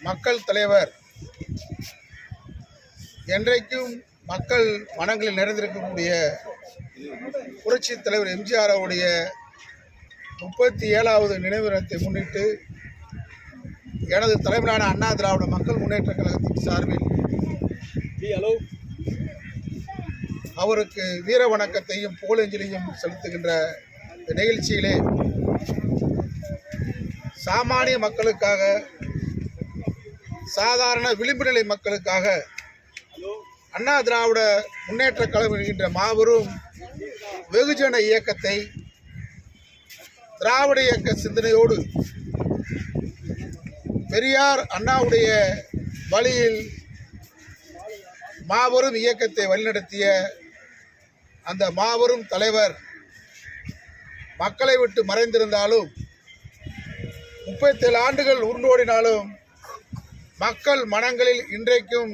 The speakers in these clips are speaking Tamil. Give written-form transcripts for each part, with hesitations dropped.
மக்கள் தலைவர் என்றைக்கும் மக்கள் மனங்களில் நிறைந்திருக்கக்கூடிய புரட்சி தலைவர் எம்ஜிஆர் அவருடைய 37வது நினைவு தினத்தை முன்னிட்டு எனது தலைமையிலான அண்ணா திராவிட மக்கள் முன்னேற்ற கழகத்தின் சார்பில் அவருக்கு வீர வணக்கத்தையும் புகழஞ்சலியும் செலுத்துகின்ற இந்த நிகழ்ச்சியிலே சாமானிய மக்களுக்காக, சாதாரண விளிம்பு நிலை மக்களுக்காக அண்ணா திராவிட முன்னேற்ற கழகம் என்கின்ற மாபெரும் வெகுஜன இயக்கத்தை திராவிட இயக்க சிந்தனையோடு பெரியார் அண்ணாவுடைய வழியில் மாபெரும் இயக்கத்தை வழிநடத்திய அந்த மாபெரும் தலைவர் மக்களை விட்டு மறைந்திருந்தாலும் 37 ஆண்டுகள் உருண்டோடினாலும் மக்கள் மனங்களில் இன்றைக்கும்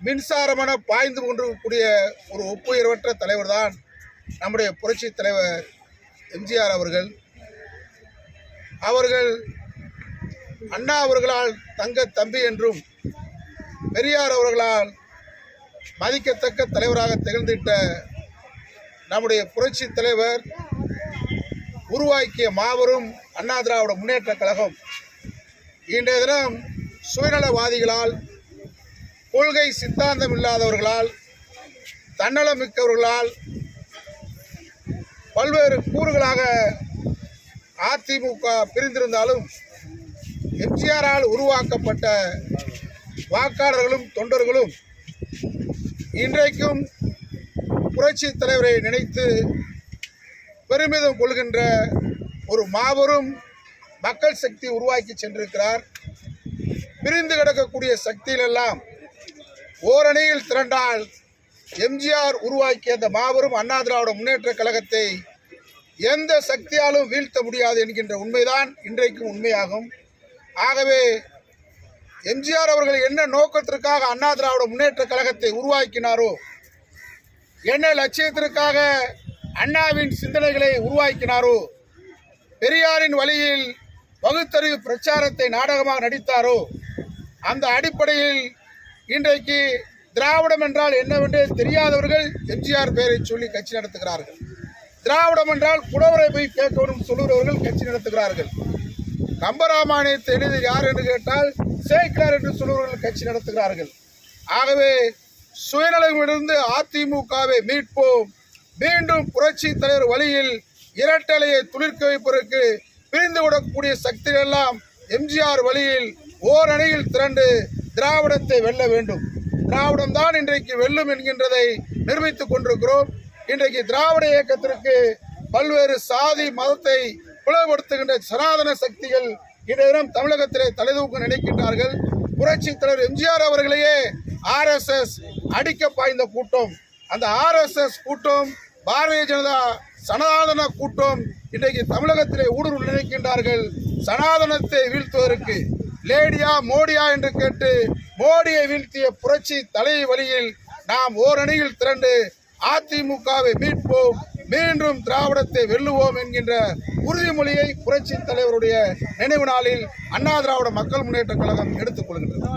மின்சாரமென பாய்ந்து கொண்டிருக்கக்கூடிய ஒரு ஒப்புயர்வற்ற தலைவர் தான் நம்முடைய புரட்சி தலைவர் எம்ஜிஆர் அவர்கள். அவர்கள் அண்ணா அவர்களால் தங்க தம்பி என்றும் பெரியார் அவர்களால் மதிக்கத்தக்க தலைவராக திகழ்ந்திட்ட நம்முடைய புரட்சி தலைவர் உருவாக்கிய மாபெரும் அண்ணா திராவிட முன்னேற்ற கழகம் இன்றைய தினம் சுயநலவாதிகளால், கொள்கை சித்தாந்தம் இல்லாதவர்களால், தன்னலம் மிக்கவர்களால் பல்வேறு கூறுகளாக அதிமுக பிரிந்திருந்தாலும் எம்ஜிஆரால் உருவாக்கப்பட்ட வாக்காளர்களும் தொண்டர்களும் இன்றைக்கும் புரட்சி தலைவரை நினைத்து பெருமிதம் கொள்கின்ற ஒரு மாபெரும் மக்கள் சக்தி உருவாக்கி சென்றிருக்கிறார். பிரிந்து கிடக்கக்கூடிய சக்தியிலெல்லாம் ஓரணியில் திரண்டால் எம்ஜிஆர் உருவாக்கிய அந்த மாபெரும் அண்ணா திராவிட முன்னேற்ற கழகத்தை எந்த சக்தியாலும் வீழ்த்த முடியாது என்கின்ற உண்மைதான் இன்றைக்கும் உண்மையாகும். ஆகவே எம்ஜிஆர் அவர்கள் என்ன நோக்கத்திற்காக அண்ணா திராவிட முன்னேற்ற கழகத்தை உருவாக்கினாரோ, என்ன லட்சியத்திற்காக அண்ணாவின் சிந்தனைகளை உருவாக்கினாரோ, பெரியாரின் வழியில் பகுத்தறிவு பிரச்சாரத்தை நாடகமாக நடித்தாரோ, அந்த அடிப்படையில் இன்றைக்கு திராவிடம் என்றால் என்னவென்று தெரியாதவர்கள் எம்ஜிஆர் பெயரை சொல்லி கட்சி நடத்துகிறார்கள். திராவிடம் என்றால் புலவரை போய் கேட்கணும் சொல்லுகிறவர்கள் கட்சி நடத்துகிறார்கள். கம்பராமாயணத்தை எழுதி யார் என்று கேட்டால் சேக்கிரார் என்று சொல்லுவவர்கள் கட்சி நடத்துகிறார்கள். ஆகவே சுயநலமிலிருந்து அதிமுகவை மீட்போம், மீண்டும் புரட்சி தலைவர் வழியில் இரட்டலையை துளிர்க்க வைப்பதற்கு பிரிந்து விடக்கூடிய சக்திகள் எல்லாம் எம்ஜிஆர் வழியில் ஓரணியில் திரண்டு திராவிடத்தை வெல்ல வேண்டும். திராவிடம் தான் இன்றைக்கு வெல்லும் என்கின்றதை நிரூபித்துக் கொண்டிருக்கிறோம். இன்றைக்கு திராவிட இயக்கத்திற்கு பல்வேறு சாதி மதத்தை பிளவுபடுத்துகின்ற சனாதன சக்திகள் இன்றைய தினம் தமிழகத்திலே தலைதூக்க நினைக்கின்றார்கள். புரட்சி தலைவர் எம்ஜிஆர் அவர்களையே RSS அடிக்க பாய்ந்த கூட்டம், அந்த RSS கூட்டம், பாரதிய ஜனதா சனாதன கூட்டம் இன்றைக்கு தமிழகத்திலே ஊடுருவ நினைக்கின்றார்கள். சனாதனத்தை வீழ்த்துவதற்கு லேடியா மோடியா என்று கேட்டு மோடியை வீழ்த்திய புரட்சி தலை வழியில் நாம் ஓரணியில் திரண்டு அதிமுகவை மீட்போம், மீண்டும் திராவிடத்தை வெல்லுவோம் என்கின்ற உறுதிமொழியை புரட்சி தலைவருடைய நினைவு நாளில் அண்ணா திராவிட மக்கள் முன்னேற்ற கழகம் எடுத்துக் கொள்கின்றது.